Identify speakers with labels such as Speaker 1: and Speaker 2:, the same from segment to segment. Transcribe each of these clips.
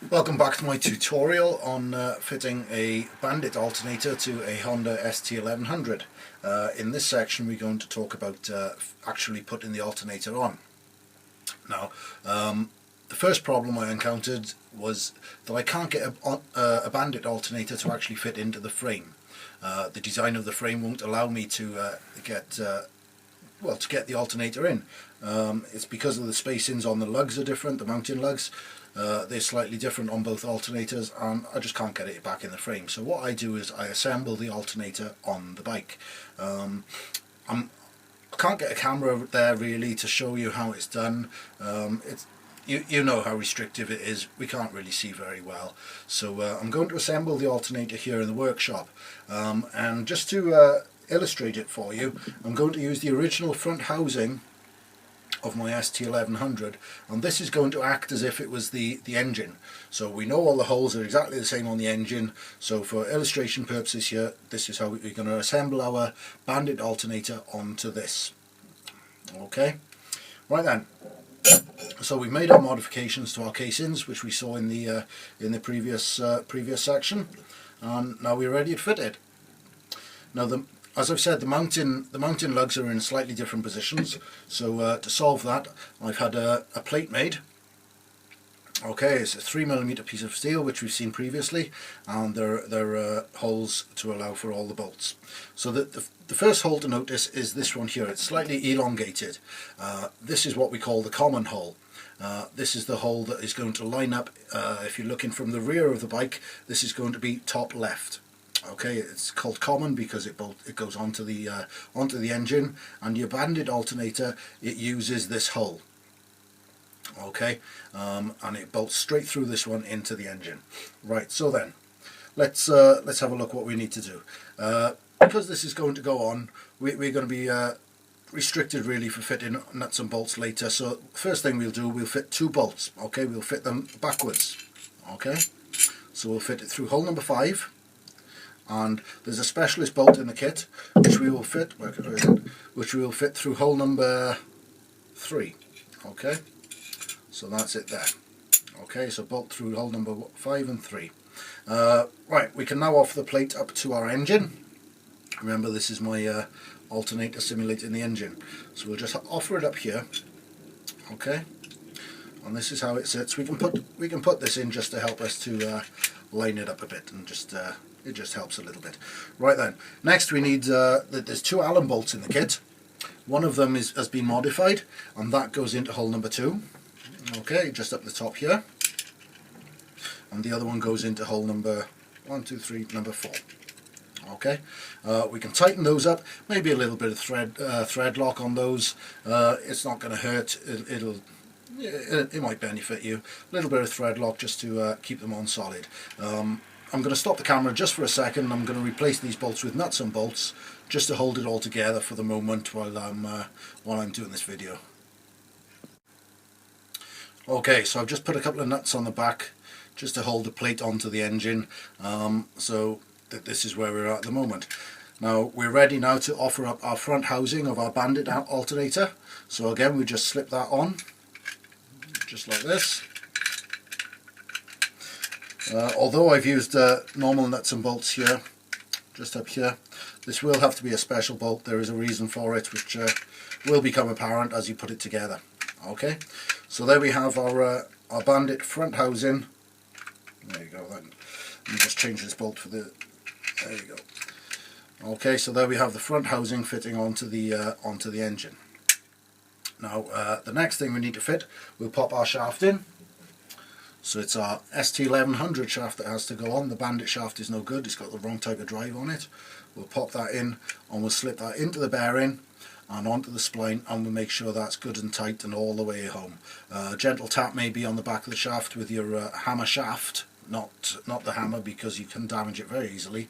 Speaker 1: Welcome back to my tutorial on fitting a Bandit alternator to a Honda ST1100. In this section we're going to talk about actually putting the alternator on. Now the first problem I encountered was that I can't get a Bandit alternator to actually fit into the frame. The design of the frame won't allow me to get the alternator in. It's because of the spacings on the lugs are different, the mounting lugs. They're slightly different on both alternators, and I just can't get it back in the frame. So what I do is I assemble the alternator on the bike. I can't get a camera there really to show you how it's done. You know how restrictive it is, we can't really see very well. So I'm going to assemble the alternator here in the workshop, and just to illustrate it for you, I'm going to use the original front housing of my ST1100, and this is going to act as if it was the engine. So we know all the holes are exactly the same on the engine, so for illustration purposes here, this is how we're going to assemble our Bandit alternator onto this. Okay, right then. So we've made our modifications to our casings, which we saw in the previous section, and now we're ready to fit it. Now as I've said, the mounting lugs are in slightly different positions, so to solve that I've had a plate made. Okay, it's a 3mm piece of steel which we've seen previously, and there are holes to allow for all the bolts. So the first hole to notice is this one here. It's slightly elongated. This is what we call the common hole. This is the hole that is going to line up, if you're looking from the rear of the bike, this is going to be top left. Okay, it's called common because it goes onto the engine, and your Bandit alternator, it uses this hole. Okay, and it bolts straight through this one into the engine. Right, so then let's have a look what we need to do. Because this is going to go on, we're going to be restricted really for fitting nuts and bolts later. So first thing we'll do, we'll fit two bolts. Okay, we'll fit them backwards. Okay, so we'll fit it through hole number 5. And there's a specialist bolt in the kit which we will fit through hole number 3. Okay, so that's it there. Okay, so bolt through hole number 5 and 3. Right, we can now offer the plate up to our engine. Remember, this is my alternator simulating the engine, so we'll just offer it up here. Okay, and this is how it sits. We can put this in just to help us to line it up a bit, and just it just helps a little bit. Right then, next we need there's 2 Allen bolts in the kit. One of them has been modified, and that goes into hole number 2. Okay, just up the top here, and the other one goes into hole number number 4. Okay, we can tighten those up. Maybe a little bit of thread lock on those. It's not going to hurt. It might benefit you. A little bit of thread lock just to keep them on solid. I'm going to stop the camera just for a second. I'm going to replace these bolts with nuts and bolts just to hold it all together for the moment while I'm doing this video. Okay, so I've just put a couple of nuts on the back just to hold the plate onto the engine. So this is where we're at the moment. Now we're ready now to offer up our front housing of our Bandit alternator. So again, we just slip that on, just like this. Although I've used normal nuts and bolts here, just up here, this will have to be a special bolt. There is a reason for it, which will become apparent as you put it together. Okay, so there we have our Bandit front housing. There you go. Then let me just change this bolt for the. There you go. Okay, so there we have the front housing fitting onto the engine. Now the next thing we need to fit, we'll pop our shaft in. So it's our ST1100 shaft that has to go on. The Bandit shaft is no good, it's got the wrong type of drive on it. We'll pop that in, and we'll slip that into the bearing and onto the spline, and we'll make sure that's good and tight and all the way home. Gentle tap maybe on the back of the shaft with your hammer shaft, not the hammer, because you can damage it very easily.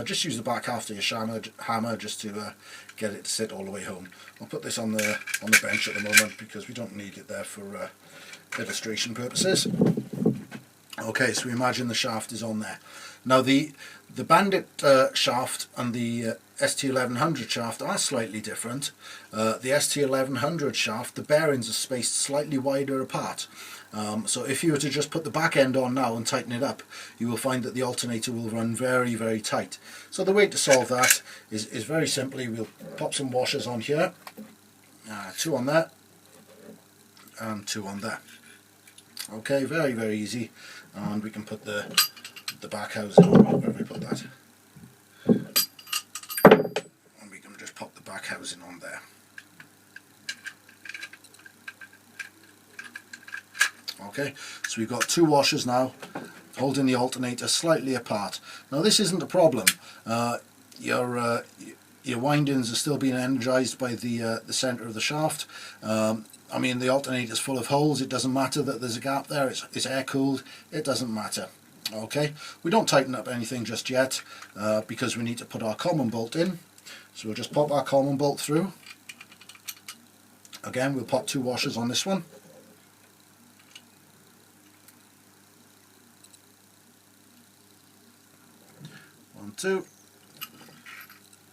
Speaker 1: Just use the back half of your hammer just to get it to sit all the way home. I'll put this on the bench at the moment because we don't need it there for illustration purposes. Okay, so we imagine the shaft is on there. Now the Bandit shaft and the ST1100 shaft are slightly different. The ST1100 shaft, the bearings are spaced slightly wider apart, So if you were to just put the back end on now and tighten it up, you will find that the alternator will run very, very tight. So the way to solve that is very simply, we'll pop some washers on here, 2 on there and 2 on there. Okay, very, very easy, and we can put the back housing on, where we put that, and we can just pop the back housing on there. Okay, so we've got 2 washers now holding the alternator slightly apart. Now this isn't a problem. Your windings are still being energized by the center of the shaft. I mean, the alternator's full of holes. It doesn't matter that there's a gap there. It's air cooled. It doesn't matter. Okay, we don't tighten up anything just yet because we need to put our common bolt in. So we'll just pop our common bolt through. Again, we'll pop 2 washers on this one. 1, 2.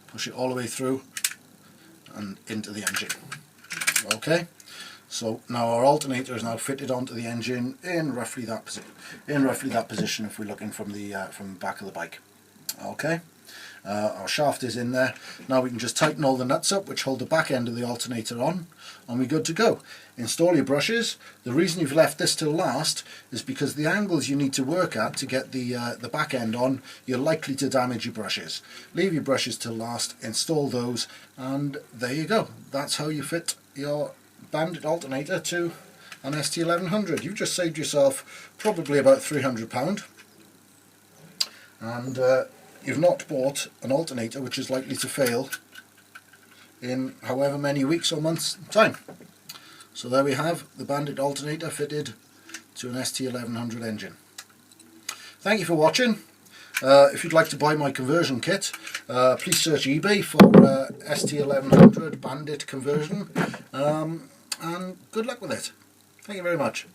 Speaker 1: Push it all the way through and into the engine. Okay, so now our alternator is now fitted onto the engine in roughly that position if we're looking from the back of the bike. Okay, our shaft is in there. Now we can just tighten all the nuts up which hold the back end of the alternator on, and we're good to go. Install your brushes. The reason you've left this till last is because the angles you need to work at to get the back end on, you're likely to damage your brushes. Leave your brushes till last, install those, and there you go. That's how you fit your Bandit alternator to an ST1100. You've just saved yourself probably about £300, and you've not bought an alternator which is likely to fail in however many weeks or months time. So there we have the Bandit alternator fitted to an ST1100 engine. Thank you for watching. If you'd like to buy my conversion kit, please search eBay for ST1100 Bandit conversion, and good luck with it. Thank you very much.